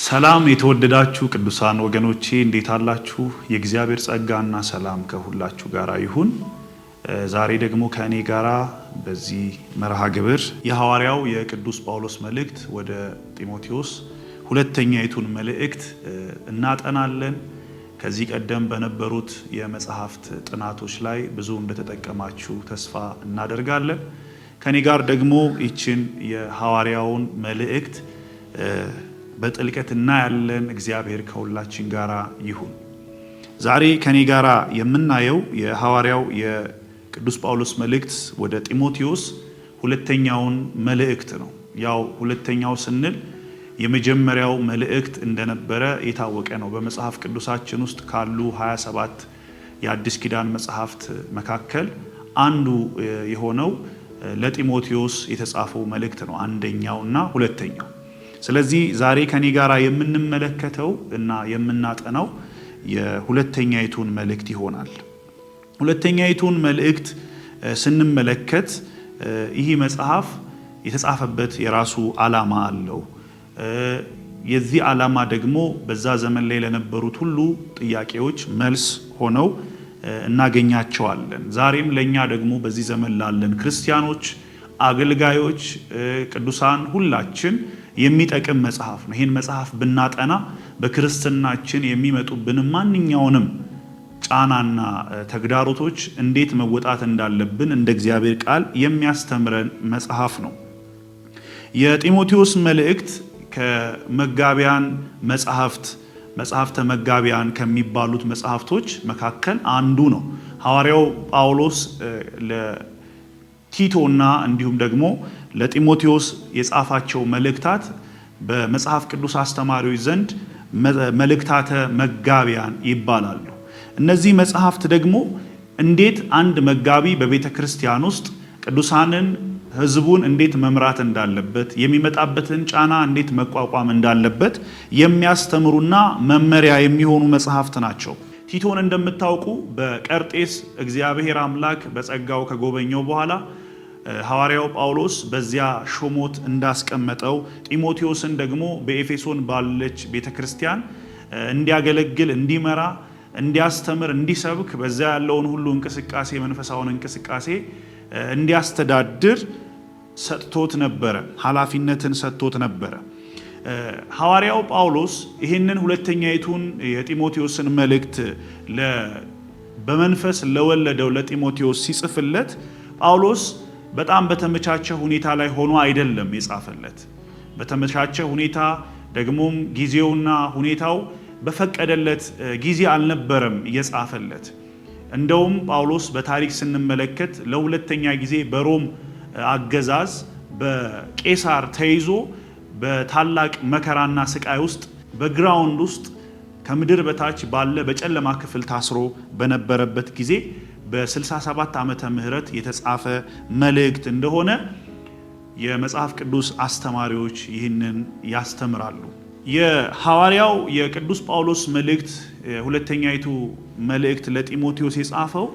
ሰላም የተወደዳችሁ ቅዱሳን ወገኖቼ እንዴት አላችሁ? የእግዚአብሔር ጸጋና ሰላም ከሁላችሁ ጋር ይሁን። ዛሬ ደግሞ ከእኔ ጋራ በዚህ መርሃ ግብር የሐዋርያው የቅዱስ ጳውሎስ መልእክት ወደ ጢሞቴዎስ ሁለተኛይቱን መልእክት እናጠናለን። ከዚህ ቀደም በነበሩት የመጽሐፍት ጥናቶች ላይ ብዙ እንደተጠቀማችሁ ተስፋ እናደርጋለን። ከኔ ጋር ደግሞ ይችን የሐዋርያውን መልእክት በጥልቀት እናያለን። እግዚአብሔር ከሁላችን ጋራ ይሁን። ዛሬ ከኔ ጋራ የምናየው የሐዋርያው የቅዱስ ጳውሎስ መልእክት ወደ ጢሞቴዎስ ሁለተኛውን መልእክት ነው። ያው ሁለተኛው ስንል የመጀመሪያው መልእክት እንደነበረ የታወቀ ነው። በመጽሐፍ ቅዱሳችን ውስጥ ካሉ 27 የአዲስ ኪዳን መጽሐፍት መካከል አንዱ የሆነው ለጢሞቴዎስ የተጻፈው መልእክት ነው፣ አንደኛውና ሁለተኛው። ስለዚህ ዛሬ ከኔ ጋራ የምንመለከተው እና የምናጠናው የሁለተኛይቱን መልእክት ይሆናል። ሁለተኛይቱን መልእክት ስንመለከት ይህ መጽሐፍ የተጻፈበት የራሱ ዓላማ አለው። የዚህ ዓላማ ደግሞ በዛ ዘመን ላይ ለነበሩት ሁሉ ጥያቄዎች መልስ ሆነው እናገኛቸዋለን። ዛሬም ለኛ ደግሞ በዚህ ዘመን ላለን ክርስቲያኖች፣ አገልጋዮች፣ ቅዱሳን ሁላችን የሚጠቅም መጽሐፍ ነው። ይህን መጽሐፍ ብናጠና በክርስትናችን የሚመጡብን ማንኛውንም ጫናና ተግዳሮቶች እንዴት መወጣት እንዳለብን እንደ እግዚአብሔር ቃል የሚያስተምረን መጽሐፍ ነው። የጢሞቴዎስ መልእክት ከመጋቢያን መጽሐፍተ መጋቢያን ከሚባሉት መጽሐፍቶች መካከል አንዱ ነው። ሐዋርያው ጳውሎስ ለቲቶና እንዲሁም ደግሞ ለጢሞቴዎስ የጻፋቸው መልእክታት በመጽሐፍ ቅዱስ አስተማሪዎች ዘንድ መልእክታተ መጋቢያን ይባላሉ። እነዚህ መጽሐፍት ደግሞ እንዴት አንድ መጋቢ በቤተ ክርስቲያን ውስጥ ቅዱሳንን ሕዝቡን እንዴት መምራት እንዳለበት፣ የሚመጣበትን ጫና እንዴት መቋቋም እንዳለበት የሚያስተምሩና መመሪያ የሚሆኑ መጽሐፍት ናቸው። ቲቶን እንደምታውቁ በቀርጤስ እግዚአብሔር አምላክ በጸጋው ከጎበኘው በኋላ ሐዋርያው ጳውሎስ በዚያ ሾሞት እንዳስቀመጠው ጢሞቴዎስን ደግሞ በኤፌሶን ባለች ቤተክርስቲያን እንዲያገለግል፣ እንዲመራ፣ እንዲያስተምር፣ እንዲሰብክ በዚያ ያለውን ሁሉ እንቅስቃሴ መንፈሳውን እንቅስቃሴ እንዲያስተዳድር ሰጥቶት ነበረ፣ ኃላፊነትን ሰጥቶት ነበረ። ሐዋርያው ጳውሎስ ይህንን ሁለተኛይቱን የጢሞቴዎስን መልእክት በመንፈስ ለወለደው ለጢሞቴዎስ ሲጽፍለት ጳውሎስ በጣም በተመቻቸ ሁኔታ ላይ ሆኖ አይደለም የጻፈለት። በተመቻቸ ሁኔታ ደግሞም ጊዜውና ሁኔታው በፈቀደለት ጊዜ አልነበረም የጻፈለት። እንደውም ጳውሎስ በታሪክ ስንመለከት ለሁለተኛ ጊዜ በሮም አገዛዝ በቄሳር ተይዞ በታላቅ መከራና ስቃይ ውስጥ በግራውንድ ውስጥ ከምድር በታች ባለ በጨለማ ክፍል ታስሮ በነበረበት ጊዜ በ67 ዓመተ ምህረት የተጻፈ መልእክት እንደሆነ የመጽሐፍ ቅዱስ አስተማሪዎች ይህንን ያስተምራሉ። የሐዋርያው የቅዱስ ጳውሎስ መልእክት ሁለተኛይቱ መልእክት ለጢሞቴዎስ የጻፈው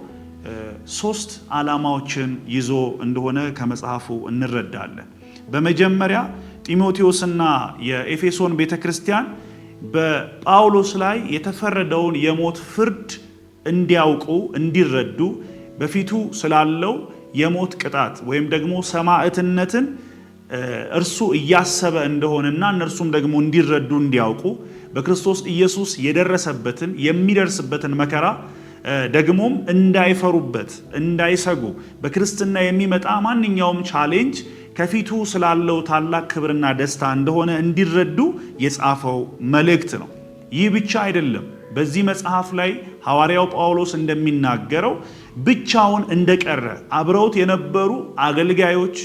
3 ዓላማዎችን ይዞ እንደሆነ ከመጽሐፉ እንረዳለን። በመጀመሪያ ጢሞቴዎስና የኤፌሶን ቤተክርስቲያን በጳውሎስ ላይ የተፈረደውን የሞት ፍርድ እንዲያውቁ፣ እንዲረዱ፣ በፊቱ ስላለው የሞት ቅጣት ወይም ደግሞ ሰማዕትነትን እርሱ እያሰበ እንደሆነና እነርሱም ደግሞ እንዲረዱ፣ እንዲያውቁ በክርስቶስ ኢየሱስ የደረሰበትን የሚደርስበትን መከራ ደግሞም እንዳይፈሩበት፣ እንዳይሰጉ በክርስትና የሚመጣ ማንኛውም ቻሌንጅ ከፊቱ ስላለው ታላቅ ክብርና ደስታ እንደሆነ እንዲረዱ የጻፈው መልእክት ነው። ይህ ብቻ አይደለም። በዚህ መጽሐፍ ላይ ሐዋርያው ጳውሎስ እንደሚናገረው ብቻውን እንደቀረ አብረውት የነበሩ አገልጋዮች፣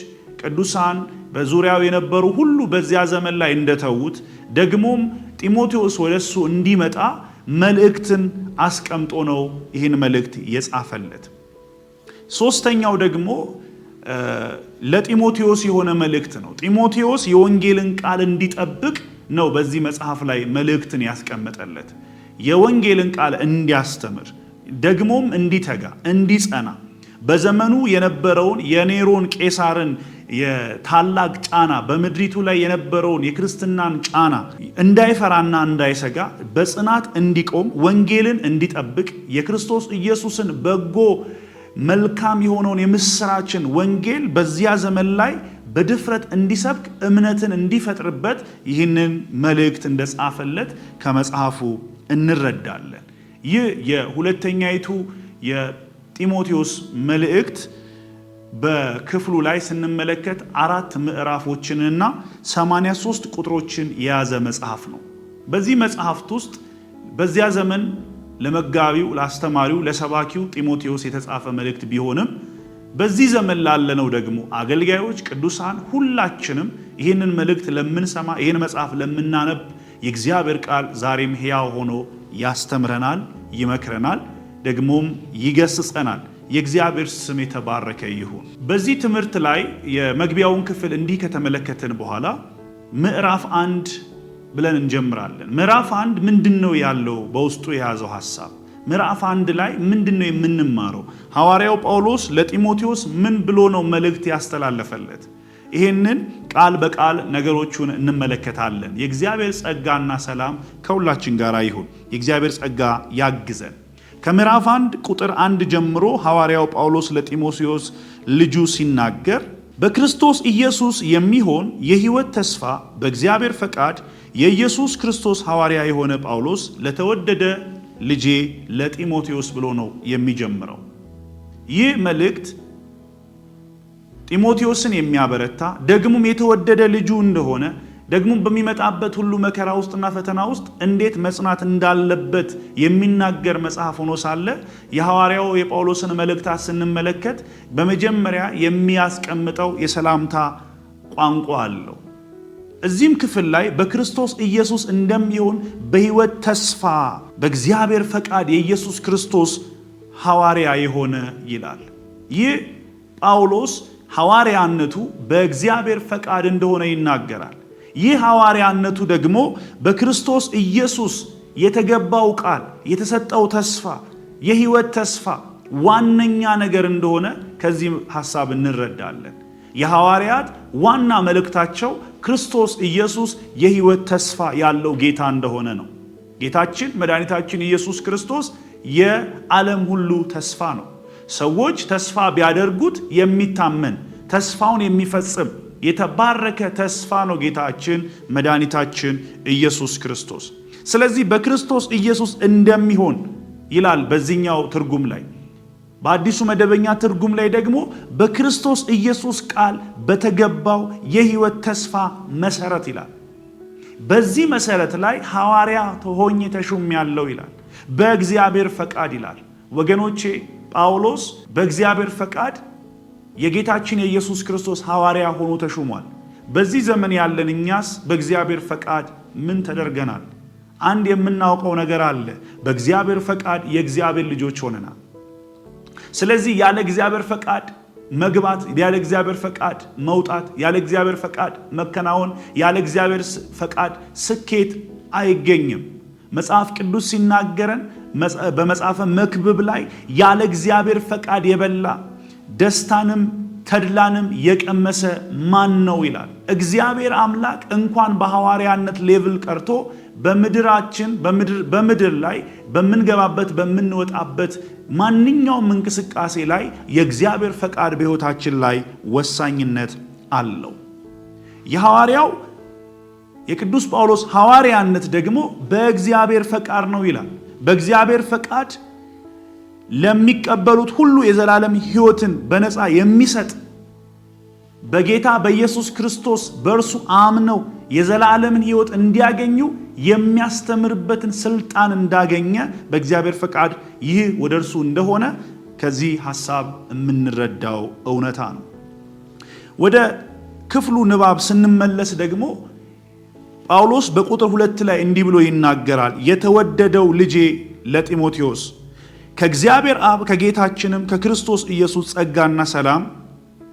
ቅዱሳን በዙሪያው የነበሩ ሁሉ በዚያ ዘመን ላይ እንደተዉት ደግሞም ጢሞቴዎስ ወደሱ እንዲመጣ መልእክትን አስቀምጦ ነው ይህን መልእክት የጻፈለት። ሶስተኛው ደግሞ ለጢሞቴዎስ የሆነ መልእክት ነው። ጢሞቴዎስ የወንጌልን ቃል እንዲጠብቅ ነው በዚህ መጽሐፍ ላይ መልእክትን ያስቀመጠለት። የወንጌልን ቃል እንዲያስተምር ደግሞም እንዲተጋ፣ እንዲጸና በዘመኑ የነበረውን የኔሮን ቄሳርን የታላቅ ጫና በምድሪቱ ላይ የነበረውን የክርስትናን ጫና እንዳይፈራና እንዳይሰጋ በጽናት እንዲቆም ወንጌልን እንዲጠብቅ የክርስቶስ ኢየሱስን በጎ መልካም የሆነውን የምስራችን ወንጌል በዚያ ዘመን ላይ በድፍረት እንዲሰብክ እምነትን እንዲፈጥርበት ይህንን መልእክት እንደጻፈለት ከመጽሐፉ እንረዳለን። ይህ የሁለተኛይቱ የጢሞቴዎስ መልእክት በክፍሉ ላይ ስንመለከት 4 ምዕራፎችንና 83 ቁጥሮችን የያዘ መጽሐፍ ነው። በዚህ መጽሐፍት ውስጥ በዚያ ዘመን ለመጋቢው፣ ለአስተማሪው፣ ለሰባኪው ጢሞቴዎስ የተጻፈ መልእክት ቢሆንም በዚህ ዘመን ላለነው ደግሞ አገልጋዮች፣ ቅዱሳን ሁላችንም ይህንን መልእክት ለምንሰማ፣ ይህን መጽሐፍ ለምናነብ የእግዚአብሔር ቃል ዛሬም ሕያው ሆኖ ያስተምረናል፣ ይመክረናል፣ ደግሞም ይገስጸናል። የእግዚአብሔር ስም የተባረከ ይሁን። በዚህ ትምህርት ላይ የመግቢያውን ክፍል እንዲህ ከተመለከትን በኋላ ምዕራፍ 1 ብለን እንጀምራለን። ምዕራፍ 1 ምንድነው ያለው? በውስጡ የያዘው ሐሳብ ምዕራፍ 1 ላይ ምንድነው የምንማረው? ሐዋርያው ጳውሎስ ለጢሞቴዎስ ምን ብሎ ነው መልእክት ያስተላለፈለት? ይሄንን ቃል በቃል ነገሮቹን እንመለከታለን። የእግዚአብሔር ጸጋና ሰላም ከሁላችን ጋር ይሁን። የእግዚአብሔር ጸጋ ያግዘን። ከምዕራፍ 1 ቁጥር 1 ጀምሮ ሐዋርያው ጳውሎስ ለጢሞቴዎስ ልጁ ሲናገር በክርስቶስ ኢየሱስ የሚሆን የሕይወት ተስፋ በእግዚአብሔር ፈቃድ የኢየሱስ ክርስቶስ ሐዋርያ የሆነ ጳውሎስ ለተወደደ ልጄ ለጢሞቴዎስ ብሎ ነው የሚጀምረው። ይህ መልእክት ጢሞቴዎስን የሚያበረታ ደግሞም የተወደደ ልጁ እንደሆነ ደግሞም በሚመጣበት ሁሉ መከራ ውስጥና ፈተና ውስጥ እንዴት መጽናት እንዳለበት የሚናገር መጽሐፍ ሆኖ ሳለ የሐዋርያው የጳውሎስን መልእክታት ስንመለከት በመጀመሪያ የሚያስቀምጠው የሰላምታ ቋንቋ አለው። እዚህም ክፍል ላይ በክርስቶስ ኢየሱስ እንደሚሆን በሕይወት ተስፋ በእግዚአብሔር ፈቃድ የኢየሱስ ክርስቶስ ሐዋርያ የሆነ ይላል። ይህ ጳውሎስ ሐዋርያነቱ በእግዚአብሔር ፈቃድ እንደሆነ ይናገራል። ይህ ሐዋርያነቱ ደግሞ በክርስቶስ ኢየሱስ የተገባው ቃል የተሰጠው ተስፋ የሕይወት ተስፋ ዋነኛ ነገር እንደሆነ ከዚህ ሐሳብ እንረዳለን። የሐዋርያት ዋና መልእክታቸው ክርስቶስ ኢየሱስ የሕይወት ተስፋ ያለው ጌታ እንደሆነ ነው። ጌታችን መድኃኒታችን ኢየሱስ ክርስቶስ የዓለም ሁሉ ተስፋ ነው። ሰዎች ተስፋ ቢያደርጉት የሚታመን ተስፋውን የሚፈጽም የተባረከ ተስፋ ነው ጌታችን መድኃኒታችን ኢየሱስ ክርስቶስ። ስለዚህ በክርስቶስ ኢየሱስ እንደሚሆን ይላል በዚህኛው ትርጉም ላይ። በአዲሱ መደበኛ ትርጉም ላይ ደግሞ በክርስቶስ ኢየሱስ ቃል በተገባው የሕይወት ተስፋ መሰረት ይላል። በዚህ መሰረት ላይ ሐዋርያ ሆኜ ተሾሜያለሁ ይላል። በእግዚአብሔር ፈቃድ ይላል። ወገኖቼ ጳውሎስ በእግዚአብሔር ፈቃድ የጌታችን የኢየሱስ ክርስቶስ ሐዋርያ ሆኖ ተሾሟል። በዚህ ዘመን ያለን እኛስ በእግዚአብሔር ፈቃድ ምን ተደርገናል? አንድ የምናውቀው ነገር አለ። በእግዚአብሔር ፈቃድ የእግዚአብሔር ልጆች ሆነናል። ስለዚህ ያለ እግዚአብሔር ፈቃድ መግባት፣ ያለ እግዚአብሔር ፈቃድ መውጣት፣ ያለ እግዚአብሔር ፈቃድ መከናወን፣ ያለ እግዚአብሔር ፈቃድ ስኬት አይገኝም። መጽሐፍ ቅዱስ ሲናገረን በመጽሐፈ መክብብ ላይ ያለ እግዚአብሔር ፈቃድ የበላ ደስታንም ተድላንም የቀመሰ ማን ነው ይላል። እግዚአብሔር አምላክ እንኳን በሐዋርያነት ሌቭል ቀርቶ በምድራችን በምድር ላይ በምንገባበት በምንወጣበት ማንኛውም እንቅስቃሴ ላይ የእግዚአብሔር ፈቃድ በሕይወታችን ላይ ወሳኝነት አለው። የሐዋርያው የቅዱስ ጳውሎስ ሐዋርያነት ደግሞ በእግዚአብሔር ፈቃድ ነው ይላል። በእግዚአብሔር ፈቃድ ለሚቀበሉት ሁሉ የዘላለም ሕይወትን በነፃ የሚሰጥ በጌታ በኢየሱስ ክርስቶስ በእርሱ አምነው የዘላለምን ሕይወት እንዲያገኙ የሚያስተምርበትን ስልጣን እንዳገኘ በእግዚአብሔር ፈቃድ ይህ ወደ እርሱ እንደሆነ ከዚህ ሐሳብ የምንረዳው እውነታ ነው። ወደ ክፍሉ ንባብ ስንመለስ ደግሞ ጳውሎስ በቁጥር 2 ላይ እንዲህ ብሎ ይናገራል። የተወደደው ልጄ ለጢሞቴዎስ ከእግዚአብሔር አብ ከጌታችንም ከክርስቶስ ኢየሱስ ጸጋና ሰላም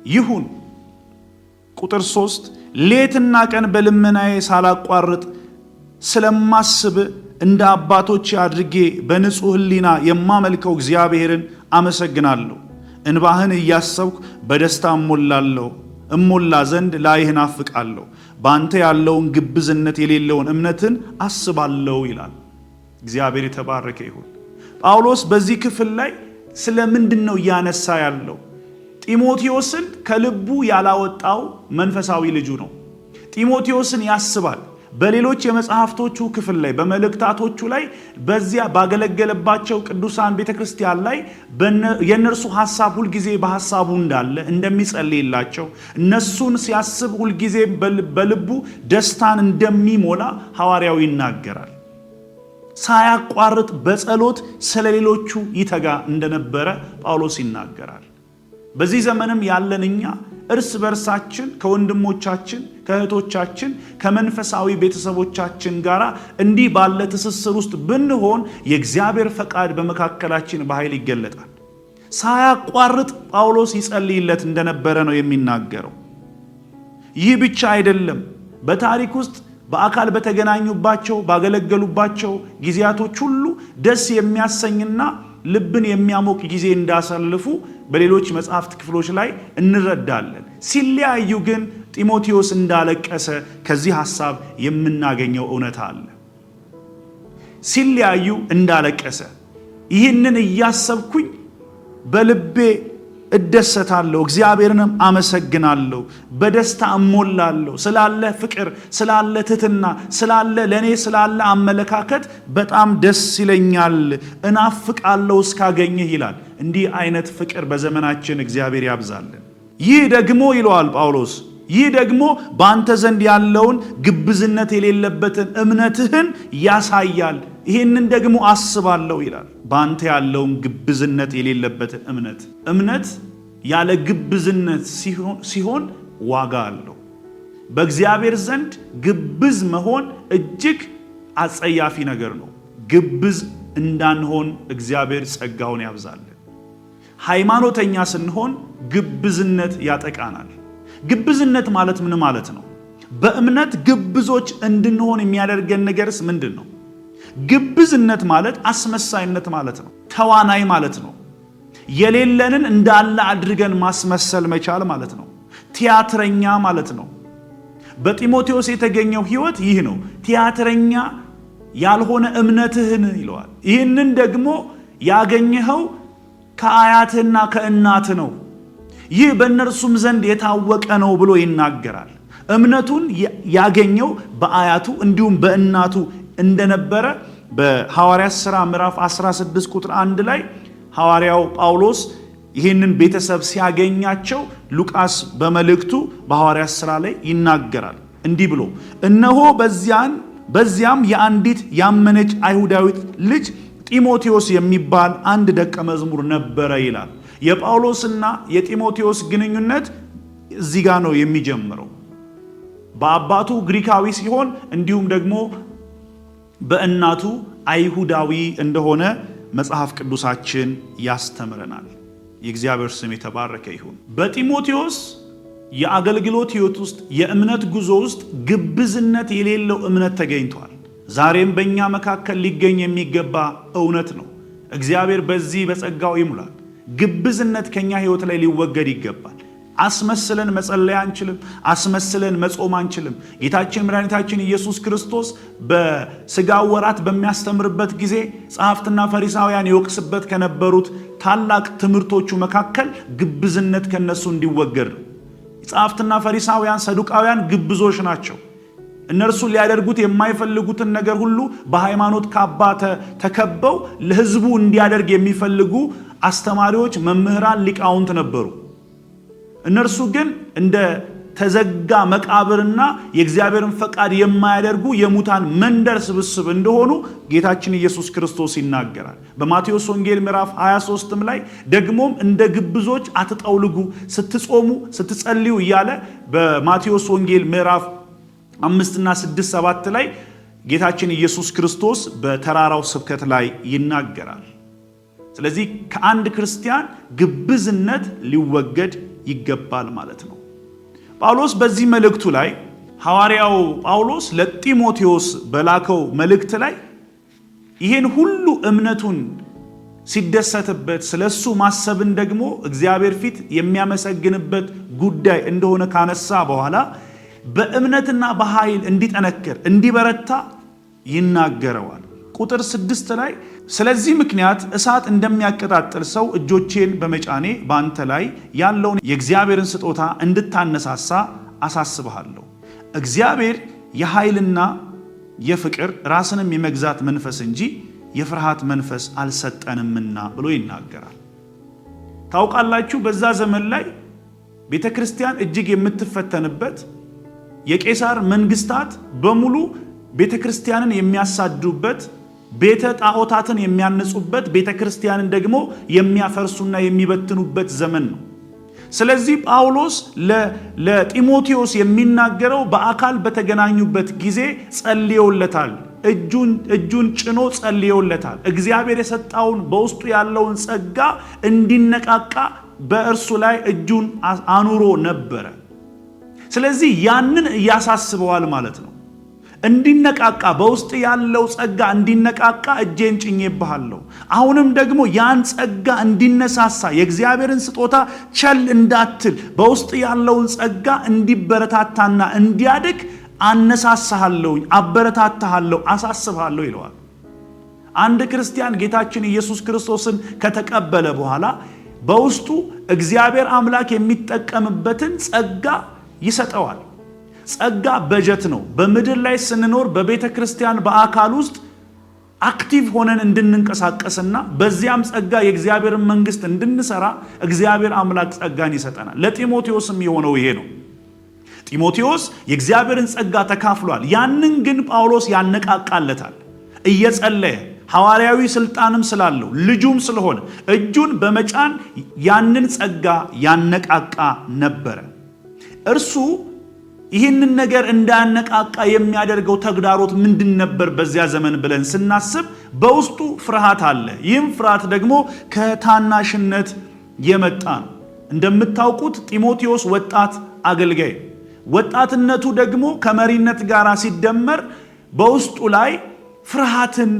ይሁን። ቁጥር 3 ሌትና ቀን በልመናዬ ሳላቋርጥ ስለማስብ እንደ አባቶቼ አድርጌ በንጹሕ ሕሊና የማመልከው እግዚአብሔርን አመሰግናለሁ። እንባህን እያሰብኩ በደስታ እሞላለሁ፣ እሞላ ዘንድ ላይህ ናፍቃለሁ፣ በአንተ ያለውን ግብዝነት የሌለውን እምነትን አስባለሁ ይላል። እግዚአብሔር የተባረከ ይሁን። ጳውሎስ በዚህ ክፍል ላይ ስለ ምንድነው እያነሳ ያለው? ጢሞቴዎስን ከልቡ ያላወጣው መንፈሳዊ ልጁ ነው። ጢሞቴዎስን ያስባል። በሌሎች የመጽሐፍቶቹ ክፍል ላይ በመልእክታቶቹ ላይ በዚያ ባገለገለባቸው ቅዱሳን ቤተክርስቲያን ላይ የነርሱ ሐሳብ ሁሉ ጊዜ በሐሳቡ እንዳለ እንደሚጸልይላቸው እነሱን ሲያስብ ሁሉ ጊዜ በልቡ ደስታን እንደሚሞላ ሐዋርያው ይናገራል። ሳያቋርጥ በጸሎት ስለሌሎቹ ይተጋ እንደነበረ ጳውሎስ ይናገራል። በዚህ ዘመንም ያለን እኛ እርስ በርሳችን ከወንድሞቻችን ከእህቶቻችን ከመንፈሳዊ ቤተሰቦቻችን ጋር እንዲህ ባለ ትስስር ውስጥ ብንሆን የእግዚአብሔር ፈቃድ በመካከላችን በኃይል ይገለጣል። ሳያቋርጥ ጳውሎስ ይጸልይለት እንደነበረ ነው የሚናገረው። ይህ ብቻ አይደለም። በታሪክ ውስጥ በአካል በተገናኙባቸው ባገለገሉባቸው ጊዜያቶች ሁሉ ደስ የሚያሰኝና ልብን የሚያሞቅ ጊዜ እንዳሳለፉ በሌሎች መጽሐፍት ክፍሎች ላይ እንረዳለን። ሲለያዩ ግን ጢሞቴዎስ እንዳለቀሰ ከዚህ ሐሳብ የምናገኘው እውነት አለ። ሲለያዩ እንዳለቀሰ ይህንን እያሰብኩኝ በልቤ እደሰታለሁ፣ እግዚአብሔርንም አመሰግናለሁ፣ በደስታ እሞላለሁ። ስላለ ፍቅር፣ ስላለ ትሕትና፣ ስላለ ለኔ ስላለ አመለካከት በጣም ደስ ይለኛል፣ እናፍቃለሁ እስካገኝህ ይላል። እንዲህ አይነት ፍቅር በዘመናችን እግዚአብሔር ያብዛልን። ይህ ደግሞ ይለዋል ጳውሎስ፣ ይህ ደግሞ በአንተ ዘንድ ያለውን ግብዝነት የሌለበትን እምነትህን ያሳያል። ይህንን ደግሞ አስባለሁ ይላል። በአንተ ያለውን ግብዝነት የሌለበትን እምነት ያለ ግብዝነት ሲሆን ዋጋ አለው። በእግዚአብሔር ዘንድ ግብዝ መሆን እጅግ አጸያፊ ነገር ነው። ግብዝ እንዳንሆን እግዚአብሔር ጸጋውን ያብዛልን። ሃይማኖተኛ ስንሆን ግብዝነት ያጠቃናል። ግብዝነት ማለት ምን ማለት ነው? በእምነት ግብዞች እንድንሆን የሚያደርገን ነገርስ ምንድን ነው? ግብዝነት ማለት አስመሳይነት ማለት ነው። ተዋናይ ማለት ነው። የሌለንን እንዳለ አድርገን ማስመሰል መቻል ማለት ነው። ቲያትረኛ ማለት ነው። በጢሞቴዎስ የተገኘው ሕይወት ይህ ነው። ቲያትረኛ ያልሆነ እምነትህን ይለዋል። ይህንን ደግሞ ያገኘኸው ከአያትህና ከእናትህ ነው። ይህ በእነርሱም ዘንድ የታወቀ ነው ብሎ ይናገራል። እምነቱን ያገኘው በአያቱ እንዲሁም በእናቱ እንደነበረ በሐዋርያት ሥራ ምዕራፍ 16 ቁጥር 1 ላይ ሐዋርያው ጳውሎስ ይህንን ቤተሰብ ሲያገኛቸው ሉቃስ በመልእክቱ በሐዋርያት ሥራ ላይ ይናገራል እንዲህ ብሎ፣ እነሆ በዚያም የአንዲት ያመነች አይሁዳዊት ልጅ ጢሞቴዎስ የሚባል አንድ ደቀ መዝሙር ነበረ ይላል። የጳውሎስና የጢሞቴዎስ ግንኙነት እዚህ ጋር ነው የሚጀምረው። በአባቱ ግሪካዊ ሲሆን እንዲሁም ደግሞ በእናቱ አይሁዳዊ እንደሆነ መጽሐፍ ቅዱሳችን ያስተምረናል። የእግዚአብሔር ስም የተባረከ ይሁን። በጢሞቴዎስ የአገልግሎት ሕይወት ውስጥ የእምነት ጉዞ ውስጥ ግብዝነት የሌለው እምነት ተገኝቷል። ዛሬም በእኛ መካከል ሊገኝ የሚገባ እውነት ነው። እግዚአብሔር በዚህ በጸጋው ይሙላል። ግብዝነት ከኛ ሕይወት ላይ ሊወገድ ይገባል። አስመስለን መጸለይ አንችልም። አስመስለን መጾም አንችልም። ጌታችን መድኃኒታችን ኢየሱስ ክርስቶስ በሥጋው ወራት በሚያስተምርበት ጊዜ ጸሐፍትና ፈሪሳውያን ይወቅስበት ከነበሩት ታላቅ ትምህርቶቹ መካከል ግብዝነት ከነሱ እንዲወገድ ነው። ጸሐፍትና ፈሪሳውያን ሰዱቃውያን ግብዞች ናቸው። እነርሱ ሊያደርጉት የማይፈልጉትን ነገር ሁሉ በሃይማኖት ካባ ተከበው ለሕዝቡ እንዲያደርግ የሚፈልጉ አስተማሪዎች፣ መምህራን፣ ሊቃውንት ነበሩ። እነርሱ ግን እንደ ተዘጋ መቃብርና የእግዚአብሔርን ፈቃድ የማያደርጉ የሙታን መንደር ስብስብ እንደሆኑ ጌታችን ኢየሱስ ክርስቶስ ይናገራል። በማቴዎስ ወንጌል ምዕራፍ 23 ላይ ደግሞም እንደ ግብዞች አትጠውልጉ፣ ስትጾሙ ስትጸልዩ እያለ በማቴዎስ ወንጌል ምዕራፍ 5 እና 6 7 ላይ ጌታችን ኢየሱስ ክርስቶስ በተራራው ስብከት ላይ ይናገራል። ስለዚህ ከአንድ ክርስቲያን ግብዝነት ሊወገድ ይገባል ማለት ነው። ጳውሎስ በዚህ መልእክቱ ላይ ሐዋርያው ጳውሎስ ለጢሞቴዎስ በላከው መልእክት ላይ ይህን ሁሉ እምነቱን ሲደሰትበት ስለሱ ማሰብን ደግሞ እግዚአብሔር ፊት የሚያመሰግንበት ጉዳይ እንደሆነ ካነሳ በኋላ በእምነትና በኃይል እንዲጠነክር እንዲበረታ ይናገረዋል። ቁጥር 6 ላይ ስለዚህ ምክንያት እሳት እንደሚያቀጣጥል ሰው እጆቼን በመጫኔ ባንተ ላይ ያለውን የእግዚአብሔርን ስጦታ እንድታነሳሳ አሳስብሃለሁ። እግዚአብሔር የኃይልና የፍቅር ራስንም የመግዛት መንፈስ እንጂ የፍርሃት መንፈስ አልሰጠንምና ብሎ ይናገራል። ታውቃላችሁ በዛ ዘመን ላይ ቤተክርስቲያን እጅግ የምትፈተንበት የቄሳር መንግስታት በሙሉ ቤተክርስቲያንን የሚያሳድዱበት ቤተ ጣዖታትን የሚያነጹበት ቤተክርስቲያንን ደግሞ የሚያፈርሱና የሚበትኑበት ዘመን ነው። ስለዚህ ጳውሎስ ለጢሞቴዎስ የሚናገረው በአካል በተገናኙበት ጊዜ ጸልዮለታል። እጁን ጭኖ ጸልዮለታል። እግዚአብሔር የሰጣውን በውስጡ ያለውን ጸጋ እንዲነቃቃ በእርሱ ላይ እጁን አኑሮ ነበረ። ስለዚህ ያንን ያሳስበዋል ማለት ነው። እንዲነቃቃ በውስጥ ያለው ጸጋ እንዲነቃቃ እጄን ጭኜብሃለሁ። አሁንም ደግሞ ያን ጸጋ እንዲነሳሳ የእግዚአብሔርን ስጦታ ቸል እንዳትል በውስጥ ያለውን ጸጋ እንዲበረታታና እንዲያድግ አነሳሳሃለሁኝ፣ አበረታታሃለሁ፣ አሳስብሃለሁ ይለዋል። አንድ ክርስቲያን ጌታችን ኢየሱስ ክርስቶስን ከተቀበለ በኋላ በውስጡ እግዚአብሔር አምላክ የሚጠቀምበትን ጸጋ ይሰጠዋል። ጸጋ በጀት ነው። በምድር ላይ ስንኖር በቤተ ክርስቲያን በአካል ውስጥ አክቲቭ ሆነን እንድንንቀሳቀስና በዚያም ጸጋ የእግዚአብሔርን መንግስት እንድንሰራ እግዚአብሔር አምላክ ጸጋን ይሰጠናል። ለጢሞቴዎስም የሆነው ይሄ ነው። ጢሞቴዎስ የእግዚአብሔርን ጸጋ ተካፍሏል። ያንን ግን ጳውሎስ ያነቃቃለታል እየጸለየ ሐዋርያዊ ስልጣንም ስላለው ልጁም ስለሆነ እጁን በመጫን ያንን ጸጋ ያነቃቃ ነበረ። እርሱ ይህንን ነገር እንዳያነቃቃ የሚያደርገው ተግዳሮት ምንድን ነበር በዚያ ዘመን ብለን ስናስብ በውስጡ ፍርሃት አለ። ይህም ፍርሃት ደግሞ ከታናሽነት የመጣ ነው። እንደምታውቁት ጢሞቴዎስ ወጣት አገልጋይ፣ ወጣትነቱ ደግሞ ከመሪነት ጋር ሲደመር በውስጡ ላይ ፍርሃትን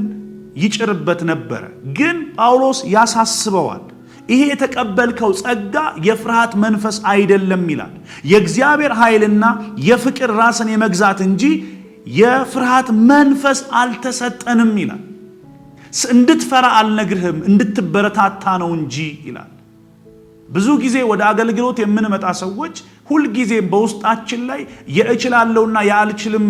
ይጭርበት ነበረ። ግን ጳውሎስ ያሳስበዋል። ይሄ የተቀበልከው ጸጋ የፍርሃት መንፈስ አይደለም ይላል። የእግዚአብሔር ኃይልና የፍቅር ራስን የመግዛት እንጂ የፍርሃት መንፈስ አልተሰጠንም ይላል። እንድትፈራ አልነግርህም፣ እንድትበረታታ ነው እንጂ ይላል። ብዙ ጊዜ ወደ አገልግሎት የምንመጣ ሰዎች ሁልጊዜ በውስጣችን ላይ የእችላለሁና የአልችልም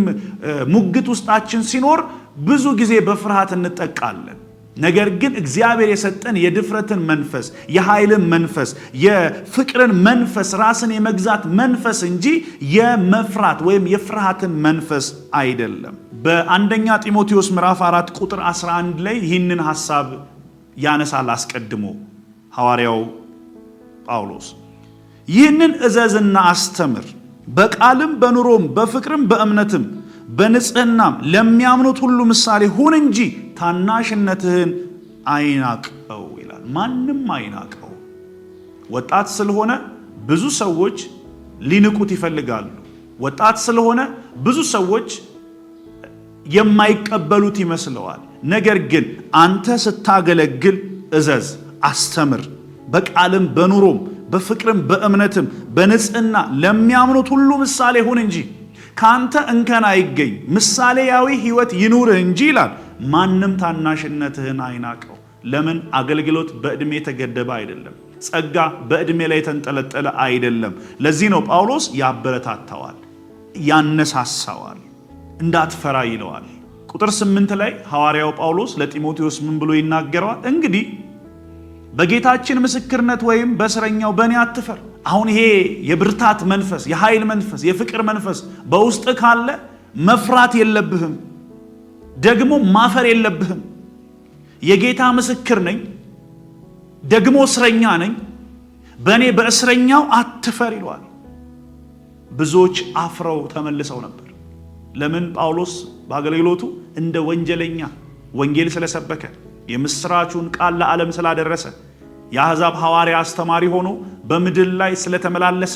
ሙግት ውስጣችን ሲኖር ብዙ ጊዜ በፍርሃት እንጠቃለን። ነገር ግን እግዚአብሔር የሰጠን የድፍረትን መንፈስ፣ የኃይልን መንፈስ፣ የፍቅርን መንፈስ፣ ራስን የመግዛት መንፈስ እንጂ የመፍራት ወይም የፍርሃትን መንፈስ አይደለም። በአንደኛ ጢሞቴዎስ ምዕራፍ 4 ቁጥር 11 ላይ ይህንን ሐሳብ ያነሳል አስቀድሞ ሐዋርያው ጳውሎስ። ይህንን እዘዝና አስተምር፣ በቃልም በኑሮም በፍቅርም በእምነትም በንጽህናም ለሚያምኑት ሁሉ ምሳሌ ሁን እንጂ ታናሽነትህን አይናቀው ይላል። ማንም አይናቀው። ወጣት ስለሆነ ብዙ ሰዎች ሊንቁት ይፈልጋሉ። ወጣት ስለሆነ ብዙ ሰዎች የማይቀበሉት ይመስለዋል። ነገር ግን አንተ ስታገለግል እዘዝ፣ አስተምር፣ በቃልም በኑሮም በፍቅርም በእምነትም በንጽህና ለሚያምኑት ሁሉ ምሳሌ ሁን እንጂ ካንተ እንከን አይገኝ፣ ምሳሌያዊ ህይወት ይኑርህ እንጂ ይላል። ማንም ታናሽነትህን አይናቀው። ለምን? አገልግሎት በእድሜ የተገደበ አይደለም። ጸጋ በእድሜ ላይ የተንጠለጠለ አይደለም። ለዚህ ነው ጳውሎስ ያበረታታዋል፣ ያነሳሳዋል፣ እንዳትፈራ ይለዋል። ቁጥር 8 ላይ ሐዋርያው ጳውሎስ ለጢሞቴዎስ ምን ብሎ ይናገረዋል? እንግዲህ በጌታችን ምስክርነት ወይም በእስረኛው በእኔ አትፈር። አሁን ይሄ የብርታት መንፈስ፣ የኃይል መንፈስ፣ የፍቅር መንፈስ በውስጥ ካለ መፍራት የለብህም፣ ደግሞ ማፈር የለብህም። የጌታ ምስክር ነኝ፣ ደግሞ እስረኛ ነኝ፣ በእኔ በእስረኛው አትፈር ይለዋል። ብዙዎች አፍረው ተመልሰው ነበር። ለምን? ጳውሎስ በአገልግሎቱ እንደ ወንጀለኛ ወንጌል ስለሰበከ፣ የምስራቹን ቃል ለዓለም ስላደረሰ፣ የአሕዛብ ሐዋርያ አስተማሪ ሆኖ በምድር ላይ ስለተመላለሰ፣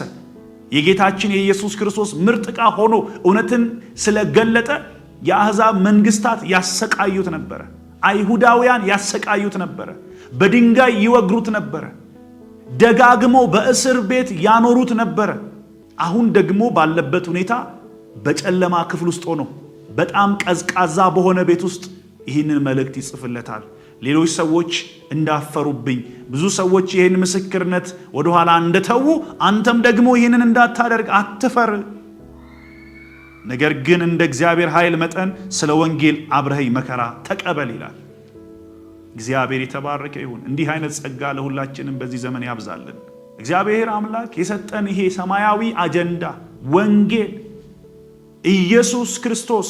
የጌታችን የኢየሱስ ክርስቶስ ምርጥ ዕቃ ሆኖ እውነትን ስለገለጠ የአሕዛብ መንግስታት ያሰቃዩት ነበረ። አይሁዳውያን ያሰቃዩት ነበረ። በድንጋይ ይወግሩት ነበረ። ደጋግመው በእስር ቤት ያኖሩት ነበረ። አሁን ደግሞ ባለበት ሁኔታ በጨለማ ክፍል ውስጥ ሆኖ በጣም ቀዝቃዛ በሆነ ቤት ውስጥ ይህንን መልእክት ይጽፍለታል። ሌሎች ሰዎች እንዳፈሩብኝ፣ ብዙ ሰዎች ይህን ምስክርነት ወደኋላ እንደተዉ አንተም ደግሞ ይህንን እንዳታደርግ አትፈር። ነገር ግን እንደ እግዚአብሔር ኃይል መጠን ስለ ወንጌል አብረኸኝ መከራ ተቀበል ይላል። እግዚአብሔር የተባረከ ይሁን። እንዲህ አይነት ጸጋ ለሁላችንም በዚህ ዘመን ያብዛልን። እግዚአብሔር አምላክ የሰጠን ይሄ ሰማያዊ አጀንዳ ወንጌል ኢየሱስ ክርስቶስ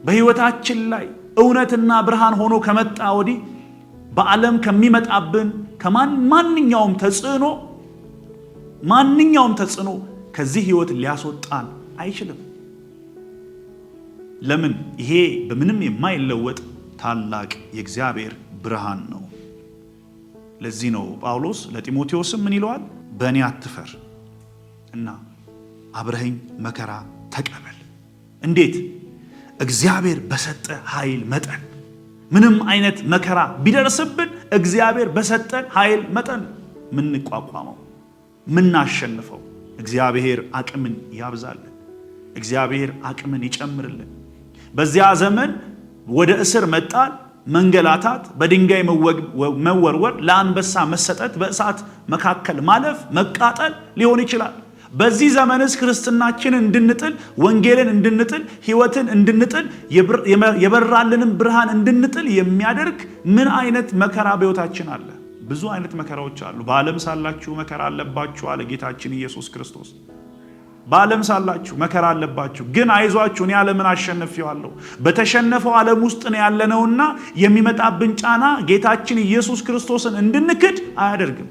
በሕይወታችን ላይ እውነትና ብርሃን ሆኖ ከመጣ ወዲህ በዓለም ከሚመጣብን ማንኛውም ተጽዕኖ ከዚህ ሕይወት ሊያስወጣን አይችልም። ለምን? ይሄ በምንም የማይለወጥ ታላቅ የእግዚአብሔር ብርሃን ነው። ለዚህ ነው ጳውሎስ ለጢሞቴዎስም ምን ይለዋል? በእኔ አትፈር እና አብረኸኝ መከራ ተቀበል። እንዴት? እግዚአብሔር በሰጠ ኃይል መጠን። ምንም አይነት መከራ ቢደርስብን እግዚአብሔር በሰጠን ኃይል መጠን ምንቋቋመው ምናሸንፈው። እግዚአብሔር አቅምን ያብዛልን። እግዚአብሔር አቅምን ይጨምርልን። በዚያ ዘመን ወደ እስር መጣል፣ መንገላታት፣ በድንጋይ መወርወር፣ ለአንበሳ መሰጠት፣ በእሳት መካከል ማለፍ፣ መቃጠል ሊሆን ይችላል። በዚህ ዘመንስ ክርስትናችንን እንድንጥል፣ ወንጌልን እንድንጥል፣ ሕይወትን እንድንጥል፣ የበራልንም ብርሃን እንድንጥል የሚያደርግ ምን አይነት መከራ በሕይወታችን አለ? ብዙ አይነት መከራዎች አሉ። በዓለም ሳላችሁ መከራ አለባችሁ አለ ጌታችን ኢየሱስ ክርስቶስ። በዓለም ሳላችሁ መከራ አለባችሁ፣ ግን አይዟችሁ እኔ ዓለምን አሸንፌዋለሁ። በተሸነፈው ዓለም ውስጥ ነው ያለነውና የሚመጣብን ጫና ጌታችን ኢየሱስ ክርስቶስን እንድንክድ አያደርግም።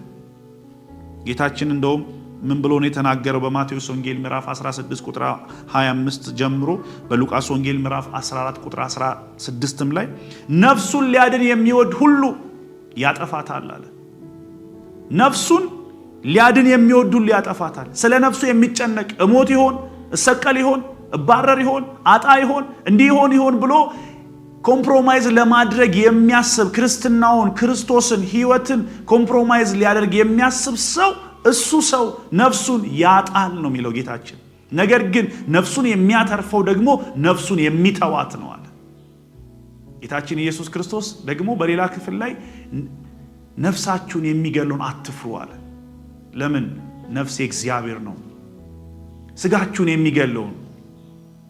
ጌታችን እንደውም ምን ብሎ ነው የተናገረው? በማቴዎስ ወንጌል ምዕራፍ 16 ቁጥር 25 ጀምሮ በሉቃስ ወንጌል ምዕራፍ 14 ቁጥር 16 ላይ ነፍሱን ሊያድን የሚወድ ሁሉ ያጠፋታል አለ። ነፍሱን ሊያድን የሚወድ ሁሉ ያጠፋታል። ስለ ነፍሱ የሚጨነቅ እሞት ይሆን፣ እሰቀል ይሆን፣ እባረር ይሆን፣ አጣ ይሆን፣ እንዲህ ይሆን ብሎ ኮምፕሮማይዝ ለማድረግ የሚያስብ ክርስትናውን፣ ክርስቶስን፣ ሕይወትን ኮምፕሮማይዝ ሊያደርግ የሚያስብ ሰው እሱ ሰው ነፍሱን ያጣል ነው የሚለው ጌታችን። ነገር ግን ነፍሱን የሚያተርፈው ደግሞ ነፍሱን የሚተዋት ነው አለ ጌታችን ኢየሱስ ክርስቶስ። ደግሞ በሌላ ክፍል ላይ ነፍሳችሁን የሚገለውን አትፍሩ አለ። ለምን? ነፍስ የእግዚአብሔር ነው።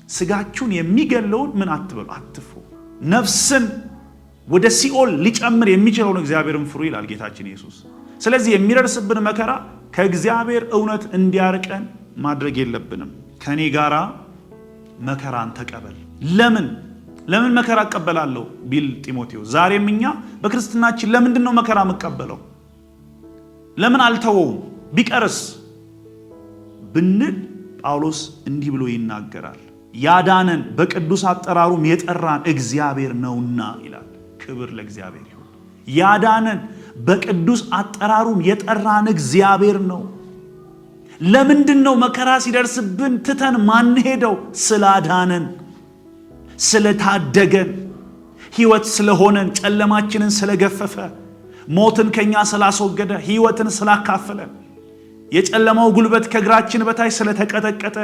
ስጋችሁን የሚገለውን ምን አትበሉ፣ አትፍሩ። ነፍስን ወደ ሲኦል ሊጨምር የሚችለውን እግዚአብሔርን ፍሩ ይላል ጌታችን ኢየሱስ። ስለዚህ የሚደርስብን መከራ ከእግዚአብሔር እውነት እንዲያርቀን ማድረግ የለብንም። ከኔ ጋራ መከራን ተቀበል። ለምን መከራ እቀበላለሁ ቢል ጢሞቴዎስ፣ ዛሬም እኛ በክርስትናችን ለምንድን ነው መከራ የምቀበለው? ለምን አልተወውም ቢቀርስ ብንል ጳውሎስ እንዲህ ብሎ ይናገራል። ያዳነን በቅዱስ አጠራሩም የጠራን እግዚአብሔር ነውና ይላል። ክብር ለእግዚአብሔር ይሁን። ያዳነን በቅዱስ አጠራሩም የጠራን እግዚአብሔር ነው። ለምንድን ነው መከራ ሲደርስብን ትተን ማንሄደው? ስላዳነን፣ ስለታደገን፣ ሕይወት ስለሆነን፣ ጨለማችንን ስለገፈፈ፣ ሞትን ከኛ ስላስወገደ፣ ሕይወትን ስላካፈለን፣ የጨለማው ጉልበት ከእግራችን በታች ስለተቀጠቀጠ፣